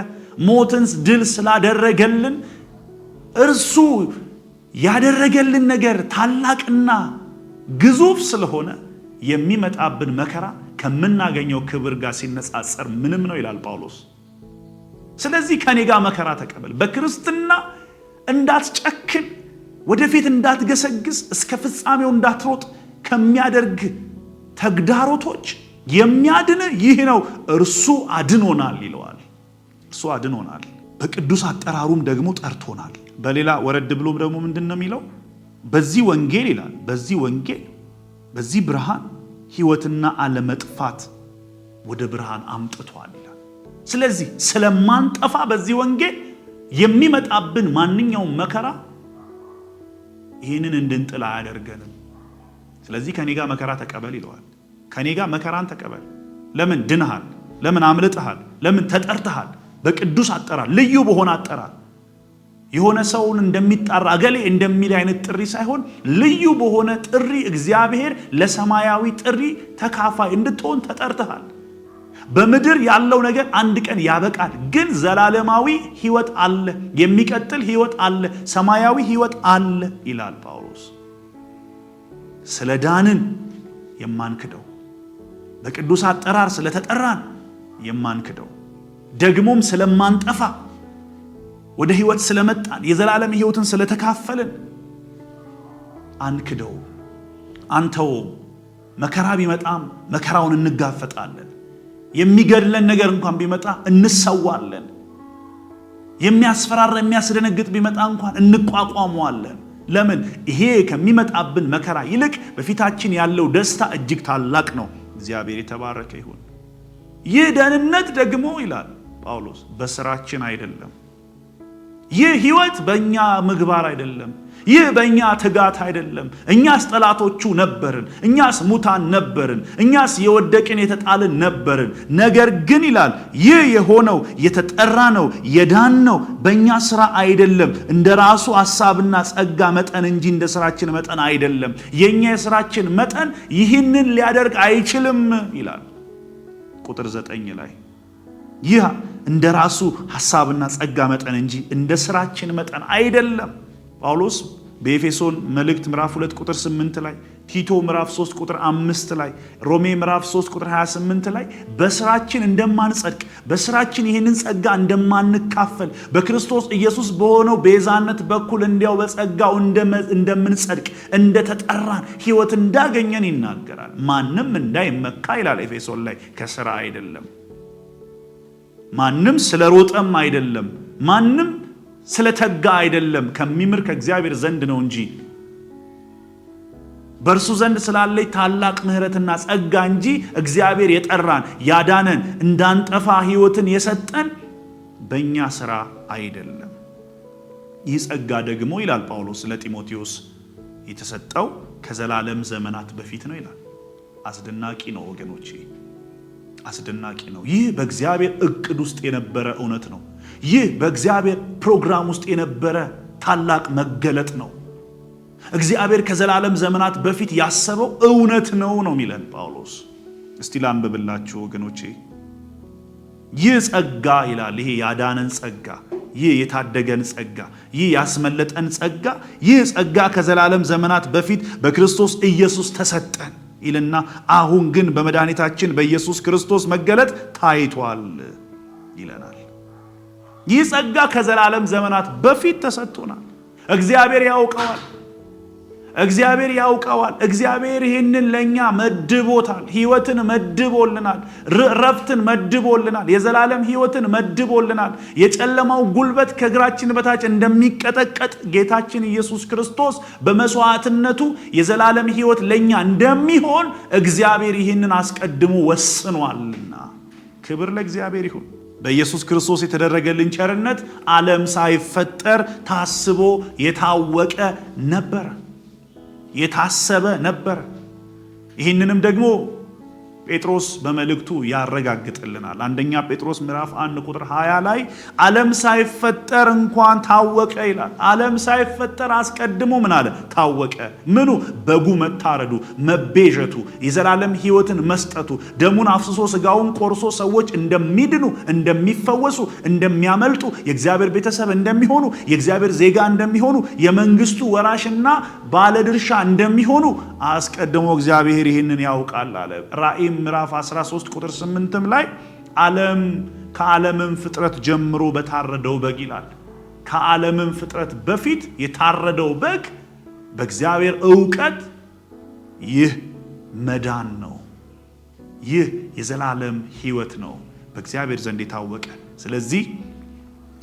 ሞትን ድል ስላደረገልን፣ እርሱ ያደረገልን ነገር ታላቅና ግዙፍ ስለሆነ የሚመጣብን መከራ ከምናገኘው ክብር ጋር ሲነጻጸር ምንም ነው ይላል ጳውሎስ። ስለዚህ ከኔ ጋር መከራ ተቀበል። በክርስትና እንዳትጨክን፣ ወደፊት እንዳትገሰግስ፣ እስከ ፍጻሜው እንዳትሮጥ ከሚያደርግ ተግዳሮቶች የሚያድን ይህ ነው፣ እርሱ አድኖናል ይለዋል። እርሱ አድኖናል፣ በቅዱስ አጠራሩም ደግሞ ጠርቶናል። በሌላ ወረድ ብሎም ደግሞ ምንድን ነው የሚለው? በዚህ ወንጌል ይላል፣ በዚህ ብርሃን ሕይወትና አለመጥፋት ወደ ብርሃን አምጥቷል ይላል። ስለዚህ ስለማንጠፋ በዚህ ወንጌል የሚመጣብን ማንኛውም መከራ ይህንን እንድንጥል አያደርገንም። ስለዚህ ከኔ ጋር መከራ ተቀበል ይለዋል። ከኔ ጋር መከራን ተቀበል። ለምን? ድነሃል። ለምን? አምልጠሃል። ለምን? ተጠርተሃል። በቅዱስ አጠራር፣ ልዩ በሆነ አጠራር የሆነ ሰውን እንደሚጣራ እገሌ እንደሚል አይነት ጥሪ ሳይሆን ልዩ በሆነ ጥሪ እግዚአብሔር ለሰማያዊ ጥሪ ተካፋይ እንድትሆን ተጠርተሃል። በምድር ያለው ነገር አንድ ቀን ያበቃል፣ ግን ዘላለማዊ ሕይወት አለ፣ የሚቀጥል ሕይወት አለ፣ ሰማያዊ ሕይወት አለ ይላል ጳውሎስ። ስለ ዳንን የማንክደው፣ በቅዱስ አጠራር ስለተጠራን የማንክደው፣ ደግሞም ስለማንጠፋ ወደ ሕይወት ስለመጣን የዘላለም ሕይወትን ስለተካፈልን አንክደው፣ አንተው። መከራ ቢመጣም መከራውን እንጋፈጣለን። የሚገድለን ነገር እንኳን ቢመጣ እንሰዋለን። የሚያስፈራራ የሚያስደነግጥ ቢመጣ እንኳን እንቋቋመዋለን። ለምን? ይሄ ከሚመጣብን መከራ ይልቅ በፊታችን ያለው ደስታ እጅግ ታላቅ ነው። እግዚአብሔር የተባረከ ይሁን። ይህ ደህንነት ደግሞ ይላል ጳውሎስ በስራችን አይደለም። ይህ ሕይወት በእኛ ምግባር አይደለም። ይህ በእኛ ትጋት አይደለም። እኛስ ጠላቶቹ ነበርን፣ እኛስ ሙታን ነበርን፣ እኛስ የወደቅን የተጣልን ነበርን። ነገር ግን ይላል ይህ የሆነው የተጠራ ነው የዳን ነው በእኛ ሥራ አይደለም፣ እንደ ራሱ ሐሳብና ጸጋ መጠን እንጂ እንደ ሥራችን መጠን አይደለም። የእኛ የሥራችን መጠን ይህንን ሊያደርግ አይችልም ይላል ቁጥር 9 ላይ። ይህ እንደ ራሱ ሐሳብና ጸጋ መጠን እንጂ እንደ ሥራችን መጠን አይደለም። ጳውሎስ በኤፌሶን መልእክት ምዕራፍ 2 ቁጥር 8 ላይ፣ ቲቶ ምዕራፍ 3 ቁጥር 5 ላይ፣ ሮሜ ምዕራፍ 3 ቁጥር 28 ላይ በሥራችን እንደማንጸድቅ፣ በሥራችን ይህንን ጸጋ እንደማንካፈል፣ በክርስቶስ ኢየሱስ በሆነው ቤዛነት በኩል እንዲያው በጸጋው እንደምንጸድቅ፣ እንደተጠራን ሕይወት እንዳገኘን ይናገራል። ማንም እንዳይመካ ይላል ኤፌሶን ላይ ከሥራ አይደለም። ማንም ስለሮጠም አይደለም፣ ማንም ስለተጋ አይደለም፣ ከሚምር ከእግዚአብሔር ዘንድ ነው እንጂ በእርሱ ዘንድ ስላለች ታላቅ ምሕረትና ጸጋ እንጂ እግዚአብሔር የጠራን ያዳነን እንዳንጠፋ ሕይወትን የሰጠን በእኛ ሥራ አይደለም። ይህ ጸጋ ደግሞ ይላል ጳውሎስ ለጢሞቴዎስ የተሰጠው ከዘላለም ዘመናት በፊት ነው ይላል። አስደናቂ ነው ወገኖቼ፣ አስደናቂ ነው። ይህ በእግዚአብሔር እቅድ ውስጥ የነበረ እውነት ነው። ይህ በእግዚአብሔር ፕሮግራም ውስጥ የነበረ ታላቅ መገለጥ ነው። እግዚአብሔር ከዘላለም ዘመናት በፊት ያሰበው እውነት ነው የሚለን ጳውሎስ። እስቲ ላንብብላችሁ ወገኖቼ። ይህ ጸጋ ይላል፣ ይሄ ያዳነን ጸጋ፣ ይህ የታደገን ጸጋ፣ ይህ ያስመለጠን ጸጋ፣ ይህ ጸጋ ከዘላለም ዘመናት በፊት በክርስቶስ ኢየሱስ ተሰጠን ይልና አሁን ግን በመድኃኒታችን በኢየሱስ ክርስቶስ መገለጥ ታይቷል ይለናል። ይህ ጸጋ ከዘላለም ዘመናት በፊት ተሰጥቶናል። እግዚአብሔር ያውቀዋል። እግዚአብሔር ያውቀዋል። እግዚአብሔር ይህንን ለኛ መድቦታል። ሕይወትን መድቦልናል። ረፍትን መድቦልናል። የዘላለም ሕይወትን መድቦልናል። የጨለማው ጉልበት ከእግራችን በታች እንደሚቀጠቀጥ ጌታችን ኢየሱስ ክርስቶስ በመስዋዕትነቱ የዘላለም ሕይወት ለኛ እንደሚሆን እግዚአብሔር ይህንን አስቀድሞ ወስኗልና ክብር ለእግዚአብሔር ይሁን። በኢየሱስ ክርስቶስ የተደረገልን ቸርነት ዓለም ሳይፈጠር ታስቦ የታወቀ ነበር፣ የታሰበ ነበር። ይህንንም ደግሞ ጴጥሮስ በመልእክቱ ያረጋግጥልናል። አንደኛ ጴጥሮስ ምዕራፍ 1 ቁጥር 20 ላይ ዓለም ሳይፈጠር እንኳን ታወቀ ይላል። ዓለም ሳይፈጠር አስቀድሞ ምን አለ? ታወቀ። ምኑ? በጉ መታረዱ፣ መቤዠቱ፣ የዘላለም ሕይወትን መስጠቱ፣ ደሙን አፍስሶ ሥጋውን ቆርሶ ሰዎች እንደሚድኑ፣ እንደሚፈወሱ፣ እንደሚያመልጡ፣ የእግዚአብሔር ቤተሰብ እንደሚሆኑ፣ የእግዚአብሔር ዜጋ እንደሚሆኑ፣ የመንግስቱ ወራሽና ባለድርሻ እንደሚሆኑ አስቀድሞ እግዚአብሔር ይህንን ያውቃል አለ። ራእይ ምዕራፍ 13 ቁጥር 8 ላይ ከዓለምም ፍጥረት ጀምሮ በታረደው በግ ይላል። ከዓለምም ፍጥረት በፊት የታረደው በግ በእግዚአብሔር ዕውቀት ይህ መዳን ነው። ይህ የዘላለም ሕይወት ነው፣ በእግዚአብሔር ዘንድ የታወቀ። ስለዚህ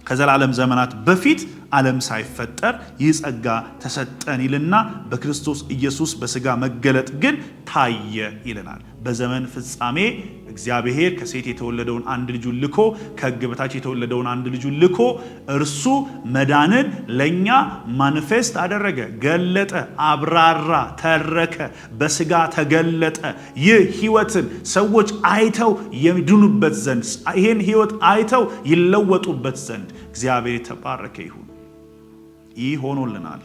ከዘላለም ዘመናት በፊት ዓለም ሳይፈጠር ይህ ጸጋ ተሰጠን ይልና በክርስቶስ ኢየሱስ በሥጋ መገለጥ ግን ታየ ይለናል። በዘመን ፍጻሜ እግዚአብሔር ከሴት የተወለደውን አንድ ልጁን ልኮ ከሕግ በታች የተወለደውን አንድ ልጁን ልኮ እርሱ መዳንን ለኛ ማኒፌስት አደረገ፣ ገለጠ፣ አብራራ፣ ተረከ፣ በሥጋ ተገለጠ። ይህ ሕይወትን ሰዎች አይተው የሚድኑበት ዘንድ፣ ይህን ሕይወት አይተው ይለወጡበት ዘንድ እግዚአብሔር የተባረከ ይሁን። ይህ ሆኖልናል።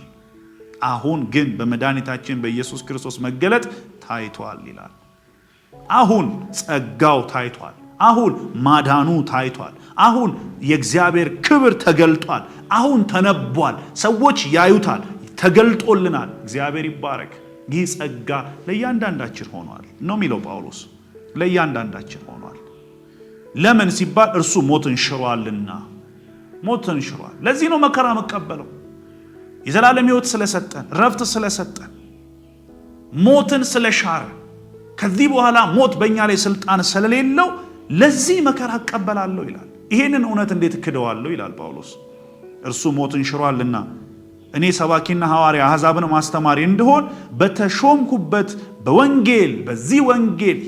አሁን ግን በመድኃኒታችን በኢየሱስ ክርስቶስ መገለጥ ታይቷል ይላል። አሁን ጸጋው ታይቷል። አሁን ማዳኑ ታይቷል። አሁን የእግዚአብሔር ክብር ተገልጧል። አሁን ተነቧል። ሰዎች ያዩታል። ተገልጦልናል። እግዚአብሔር ይባረክ። ይህ ጸጋ ለእያንዳንዳችን ሆኗል ነው የሚለው ጳውሎስ። ለእያንዳንዳችን ሆኗል። ለምን ሲባል እርሱ ሞትን ሽሯልና። ሞትን ሽሯል። ለዚህ ነው መከራ መቀበለው። የዘላለም ሕይወት ስለሰጠን፣ ረፍት ስለሰጠን፣ ሞትን ስለሻረ፣ ከዚህ በኋላ ሞት በእኛ ላይ ስልጣን ስለሌለው ለዚህ መከራ እቀበላለሁ ይላል። ይሄንን እውነት እንዴት እክደዋለሁ ይላል ጳውሎስ። እርሱ ሞትን ሽሯልና እኔ ሰባኪና ሐዋርያ አሕዛብን ማስተማሪ እንድሆን በተሾምኩበት በወንጌል በዚህ ወንጌል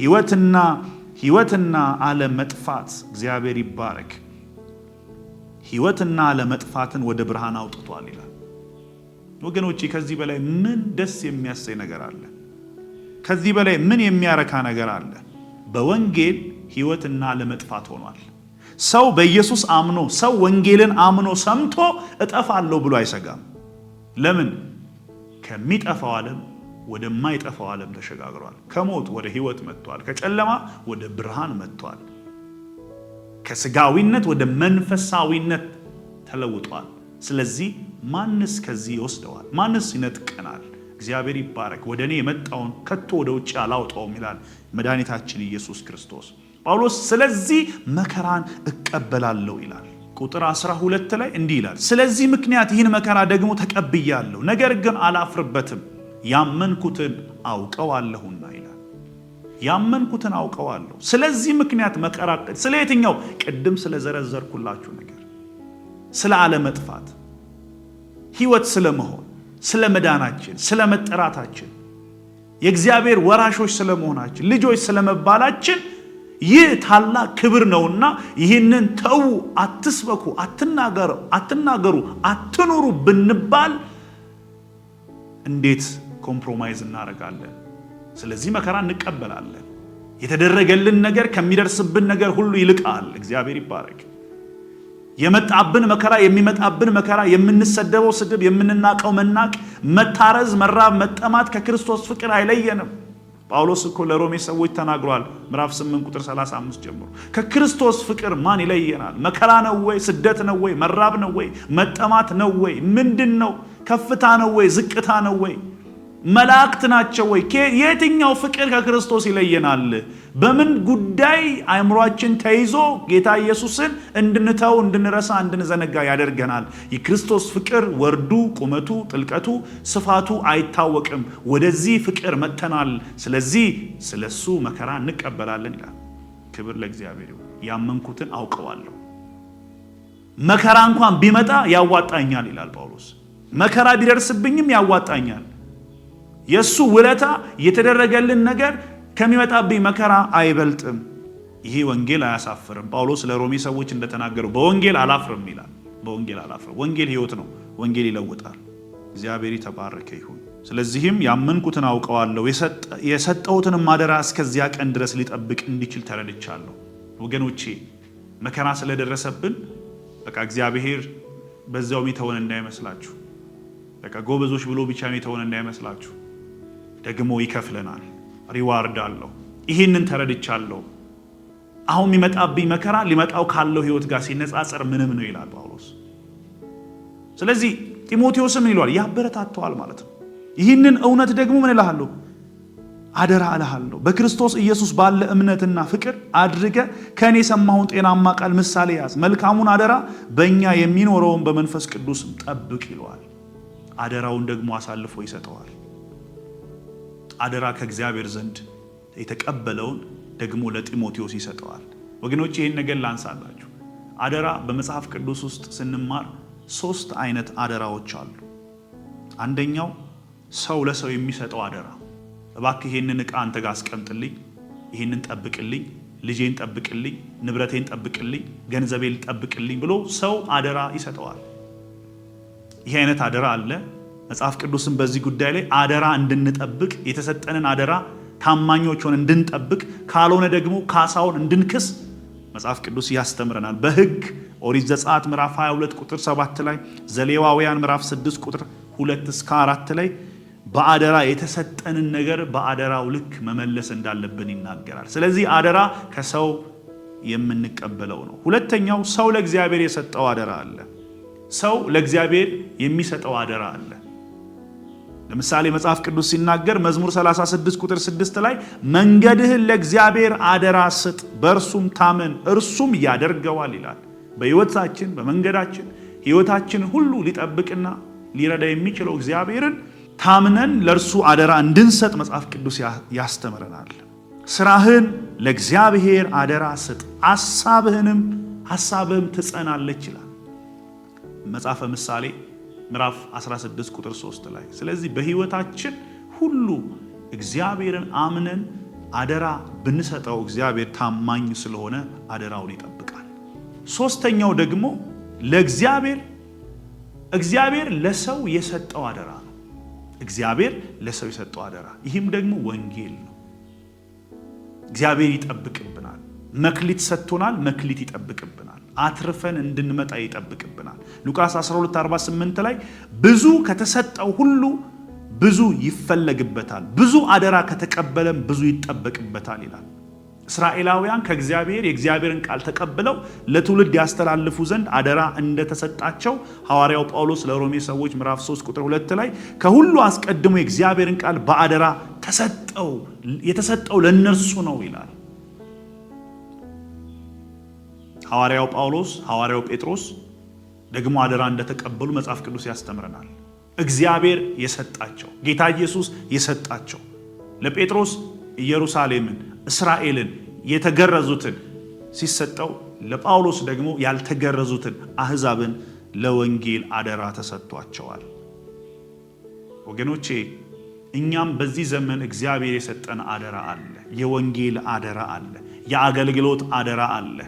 ሕይወትና አለመጥፋት እግዚአብሔር ይባረክ። ሕይወትና አለመጥፋትን ወደ ብርሃን አውጥቷል ይላል። ወገኖቼ ከዚህ በላይ ምን ደስ የሚያሰኝ ነገር አለ? ከዚህ በላይ ምን የሚያረካ ነገር አለ? በወንጌል ሕይወትና አለመጥፋት ሆኗል። ሰው በኢየሱስ አምኖ ሰው ወንጌልን አምኖ ሰምቶ እጠፋለሁ ብሎ አይሰጋም። ለምን? ከሚጠፋው ዓለም ወደማይጠፋው ዓለም ተሸጋግሯል። ከሞት ወደ ሕይወት መጥቷል። ከጨለማ ወደ ብርሃን መጥቷል። ከስጋዊነት ወደ መንፈሳዊነት ተለውጧል። ስለዚህ ማንስ ከዚህ ይወስደዋል? ማንስ ይነጥቀናል? እግዚአብሔር ይባረክ። ወደ እኔ የመጣውን ከቶ ወደ ውጭ አላውጣውም ይላል መድኃኒታችን ኢየሱስ ክርስቶስ። ጳውሎስ ስለዚህ መከራን እቀበላለሁ ይላል። ቁጥር 12 ላይ እንዲህ ይላል፣ ስለዚህ ምክንያት ይህን መከራ ደግሞ ተቀብያለሁ፣ ነገር ግን አላፍርበትም፣ ያመንኩትን አውቀዋለሁና ይላል። ያመንኩትን አውቀዋለሁ። ስለዚህ ምክንያት መከራ፣ ስለ የትኛው? ቅድም ስለዘረዘርኩላችሁ ነገር፣ ስለ አለመጥፋት፣ ሕይወት ስለመሆን፣ ስለ መዳናችን፣ ስለ መጠራታችን፣ የእግዚአብሔር ወራሾች ስለመሆናችን፣ ልጆች ስለመባላችን ይህ ታላቅ ክብር ነውና ይህንን ተው፣ አትስበኩ፣ አትናገሩ፣ አትኑሩ ብንባል እንዴት ኮምፕሮማይዝ እናደርጋለን? ስለዚህ መከራ እንቀበላለን። የተደረገልን ነገር ከሚደርስብን ነገር ሁሉ ይልቃል። እግዚአብሔር ይባረክ። የመጣብን መከራ፣ የሚመጣብን መከራ፣ የምንሰደበው ስድብ፣ የምንናቀው መናቅ፣ መታረዝ፣ መራብ፣ መጠማት ከክርስቶስ ፍቅር አይለየንም። ጳውሎስ እኮ ለሮሜ ሰዎች ተናግሯል። ምዕራፍ 8 ቁጥር 35 ጀምሮ ከክርስቶስ ፍቅር ማን ይለየናል? መከራ ነው ወይ? ስደት ነው ወይ? መራብ ነው ወይ? መጠማት ነው ወይ? ምንድን ነው? ከፍታ ነው ወይ? ዝቅታ ነው ወይ? መላእክት ናቸው ወይ? የትኛው ፍቅር ከክርስቶስ ይለየናል? በምን ጉዳይ አእምሯችን ተይዞ ጌታ ኢየሱስን እንድንተው፣ እንድንረሳ፣ እንድንዘነጋ ያደርገናል? የክርስቶስ ፍቅር ወርዱ፣ ቁመቱ፣ ጥልቀቱ፣ ስፋቱ አይታወቅም። ወደዚህ ፍቅር መጥተናል። ስለዚህ ስለሱ መከራ እንቀበላለን ይላል። ክብር ለእግዚአብሔር ይሁን። ያመንኩትን አውቀዋለሁ። መከራ እንኳን ቢመጣ ያዋጣኛል ይላል ጳውሎስ። መከራ ቢደርስብኝም ያዋጣኛል። የሱ ውለታ የተደረገልን ነገር ከሚመጣብኝ መከራ አይበልጥም። ይሄ ወንጌል አያሳፍርም። ጳውሎስ ለሮሜ ሰዎች እንደተናገረው በወንጌል አላፍርም ይላል። በወንጌል አላፍርም። ወንጌል ሕይወት ነው። ወንጌል ይለውጣል። እግዚአብሔር የተባረከ ይሁን። ስለዚህም ያመንኩትን አውቀዋለሁ፣ የሰጠሁትንም አደራ እስከዚያ ቀን ድረስ ሊጠብቅ እንዲችል ተረድቻለሁ። ወገኖቼ መከራ ስለደረሰብን በቃ እግዚአብሔር በዛው ሚተወን እንዳይመስላችሁ። በቃ ጎበዞች ብሎ ብቻ ሚተወን እንዳይመስላችሁ። ደግሞ ይከፍለናል። ሪዋርድ አለው። ይህንን ተረድቻለሁ። አሁን የሚመጣብኝ መከራ ሊመጣው ካለው ሕይወት ጋር ሲነጻጸር ምንም ነው ይላል ጳውሎስ። ስለዚህ ጢሞቴዎስም ይሏል ያበረታተዋል ማለት ነው። ይህንን እውነት ደግሞ ምን እልሃለሁ? አደራ እልሃለሁ፣ በክርስቶስ ኢየሱስ ባለ እምነትና ፍቅር አድርገ ከእኔ የሰማሁን ጤናማ ቃል ምሳሌ ያዝ። መልካሙን አደራ በእኛ የሚኖረውን በመንፈስ ቅዱስም ጠብቅ ይለዋል። አደራውን ደግሞ አሳልፎ ይሰጠዋል። አደራ ከእግዚአብሔር ዘንድ የተቀበለውን ደግሞ ለጢሞቴዎስ ይሰጠዋል። ወገኖች ይህን ነገር ላንሳላችሁ። አደራ በመጽሐፍ ቅዱስ ውስጥ ስንማር 3 አይነት አደራዎች አሉ። አንደኛው ሰው ለሰው የሚሰጠው አደራ፣ እባክህ ይህንን ዕቃ አንተ ጋር አስቀምጥልኝ፣ ይህንን ጠብቅልኝ፣ ልጄን ጠብቅልኝ፣ ንብረቴን ጠብቅልኝ፣ ገንዘቤን ጠብቅልኝ ብሎ ሰው አደራ ይሰጠዋል። ይህ አይነት አደራ አለ። መጽሐፍ ቅዱስም በዚህ ጉዳይ ላይ አደራ እንድንጠብቅ፣ የተሰጠንን አደራ ታማኞች ሆነን እንድንጠብቅ፣ ካልሆነ ደግሞ ካሳውን እንድንክስ መጽሐፍ ቅዱስ ያስተምረናል። በሕግ ኦሪት ዘጸአት ምዕራፍ 22 ቁጥር 7 ላይ፣ ዘሌዋውያን ምዕራፍ 6 ቁጥር 2 እስከ 4 ላይ በአደራ የተሰጠንን ነገር በአደራው ልክ መመለስ እንዳለብን ይናገራል። ስለዚህ አደራ ከሰው የምንቀበለው ነው። ሁለተኛው ሰው ለእግዚአብሔር የሰጠው አደራ አለ። ሰው ለእግዚአብሔር የሚሰጠው አደራ አለ። ለምሳሌ መጽሐፍ ቅዱስ ሲናገር መዝሙር 36 ቁጥር 6 ላይ መንገድህን ለእግዚአብሔር አደራ ስጥ፣ በእርሱም ታመን፣ እርሱም ያደርገዋል ይላል። በሕይወታችን በመንገዳችን ሕይወታችንን ሁሉ ሊጠብቅና ሊረዳ የሚችለው እግዚአብሔርን ታምነን ለእርሱ አደራ እንድንሰጥ መጽሐፍ ቅዱስ ያስተምረናል። ስራህን ለእግዚአብሔር አደራ ስጥ፣ ሐሳብህም ትጸናለች ይላል መጽሐፈ ምሳሌ ምዕራፍ 16 ቁጥር 3 ላይ። ስለዚህ በሕይወታችን ሁሉ እግዚአብሔርን አምነን አደራ ብንሰጠው እግዚአብሔር ታማኝ ስለሆነ አደራውን ይጠብቃል። ሶስተኛው ደግሞ እግዚአብሔር ለሰው የሰጠው አደራ ነው። እግዚአብሔር ለሰው የሰጠው አደራ፣ ይህም ደግሞ ወንጌል ነው። እግዚአብሔር ይጠብቅብናል። መክሊት ሰጥቶናል፣ መክሊት ይጠብቅብናል። አትርፈን እንድንመጣ ይጠብቅብናል። ሉቃስ 12:48 ላይ ብዙ ከተሰጠው ሁሉ ብዙ ይፈለግበታል፣ ብዙ አደራ ከተቀበለም ብዙ ይጠበቅበታል ይላል። እስራኤላውያን ከእግዚአብሔር የእግዚአብሔርን ቃል ተቀብለው ለትውልድ ያስተላልፉ ዘንድ አደራ እንደተሰጣቸው ሐዋርያው ጳውሎስ ለሮሜ ሰዎች ምዕራፍ 3 ቁጥር 2 ላይ ከሁሉ አስቀድሞ የእግዚአብሔርን ቃል በአደራ የተሰጠው ለእነርሱ ነው ይላል። ሐዋርያው ጳውሎስ፣ ሐዋርያው ጴጥሮስ ደግሞ አደራ እንደተቀበሉ መጽሐፍ ቅዱስ ያስተምረናል። እግዚአብሔር የሰጣቸው፣ ጌታ ኢየሱስ የሰጣቸው ለጴጥሮስ ኢየሩሳሌምን፣ እስራኤልን የተገረዙትን ሲሰጠው ለጳውሎስ ደግሞ ያልተገረዙትን አሕዛብን ለወንጌል አደራ ተሰጥቷቸዋል። ወገኖቼ እኛም በዚህ ዘመን እግዚአብሔር የሰጠን አደራ አለ። የወንጌል አደራ አለ። የአገልግሎት አደራ አለ።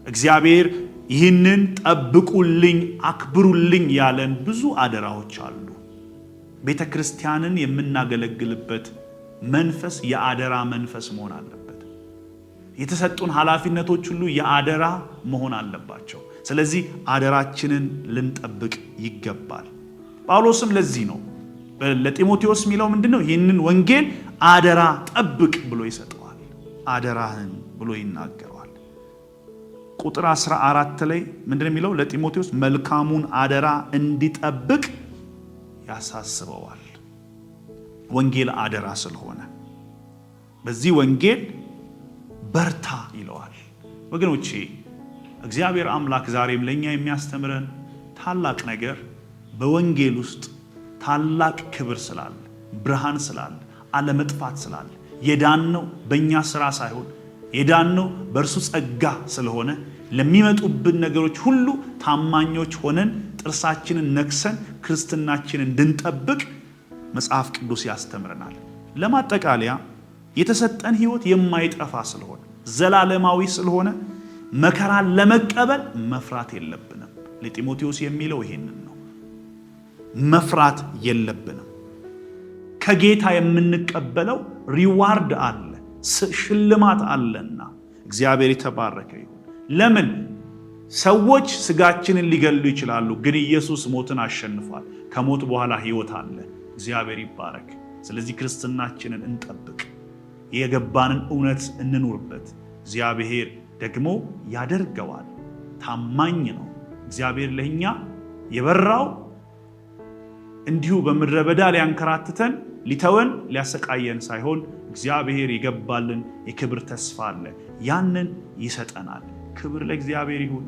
እግዚአብሔር ይህንን ጠብቁልኝ፣ አክብሩልኝ ያለን ብዙ አደራዎች አሉ። ቤተ ክርስቲያንን የምናገለግልበት መንፈስ የአደራ መንፈስ መሆን አለበት። የተሰጡን ኃላፊነቶች ሁሉ የአደራ መሆን አለባቸው። ስለዚህ አደራችንን ልንጠብቅ ይገባል። ጳውሎስም ለዚህ ነው ለጢሞቴዎስ የሚለው ምንድነው? ይህንን ወንጌል አደራ ጠብቅ ብሎ ይሰጠዋል። አደራህን ብሎ ይናገረዋል። ቁጥር 14 ላይ ምንድነው የሚለው? ለጢሞቴዎስ መልካሙን አደራ እንዲጠብቅ ያሳስበዋል። ወንጌል አደራ ስለሆነ በዚህ ወንጌል በርታ ይለዋል። ወገኖቼ እግዚአብሔር አምላክ ዛሬም ለኛ የሚያስተምረን ታላቅ ነገር በወንጌል ውስጥ ታላቅ ክብር ስላለ፣ ብርሃን ስላለ፣ አለመጥፋት ስላለ፣ የዳነው በእኛ ስራ ሳይሆን የዳነው በእርሱ ጸጋ ስለሆነ ለሚመጡብን ነገሮች ሁሉ ታማኞች ሆነን ጥርሳችንን ነክሰን ክርስትናችንን እንድንጠብቅ መጽሐፍ ቅዱስ ያስተምረናል። ለማጠቃለያ የተሰጠን ሕይወት የማይጠፋ ስለሆነ ዘላለማዊ ስለሆነ መከራን ለመቀበል መፍራት የለብንም። ለጢሞቴዎስ የሚለው ይሄንን ነው። መፍራት የለብንም። ከጌታ የምንቀበለው ሪዋርድ አለ፣ ሽልማት አለና እግዚአብሔር የተባረከ ይሁን። ለምን? ሰዎች ስጋችንን ሊገሉ ይችላሉ፣ ግን ኢየሱስ ሞትን አሸንፏል። ከሞት በኋላ ሕይወት አለ። እግዚአብሔር ይባረክ። ስለዚህ ክርስትናችንን እንጠብቅ፣ የገባንን እውነት እንኑርበት። እግዚአብሔር ደግሞ ያደርገዋል። ታማኝ ነው እግዚአብሔር። ለኛ የበራው እንዲሁ በምድረ በዳ ሊያንከራትተን ሊተወን ሊያሰቃየን ሳይሆን እግዚአብሔር የገባልን የክብር ተስፋ አለ። ያንን ይሰጠናል። ክብር ለእግዚአብሔር ይሁን።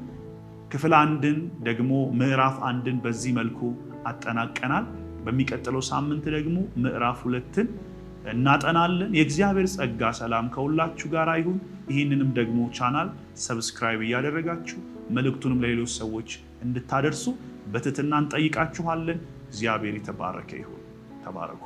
ክፍል 1ን ደግሞ ምዕራፍ 1ን በዚህ መልኩ አጠናቀናል። በሚቀጥለው ሳምንት ደግሞ ምዕራፍ 2ን እናጠናለን። የእግዚአብሔር ጸጋ ሰላም ከሁላችሁ ጋር ይሁን። ይህንንም ደግሞ ቻናል ሰብስክራይብ እያደረጋችሁ መልእክቱንም ለሌሎች ሰዎች እንድታደርሱ በትህትና እንጠይቃችኋለን። እግዚአብሔር የተባረከ ይሁን። ተባረኩ።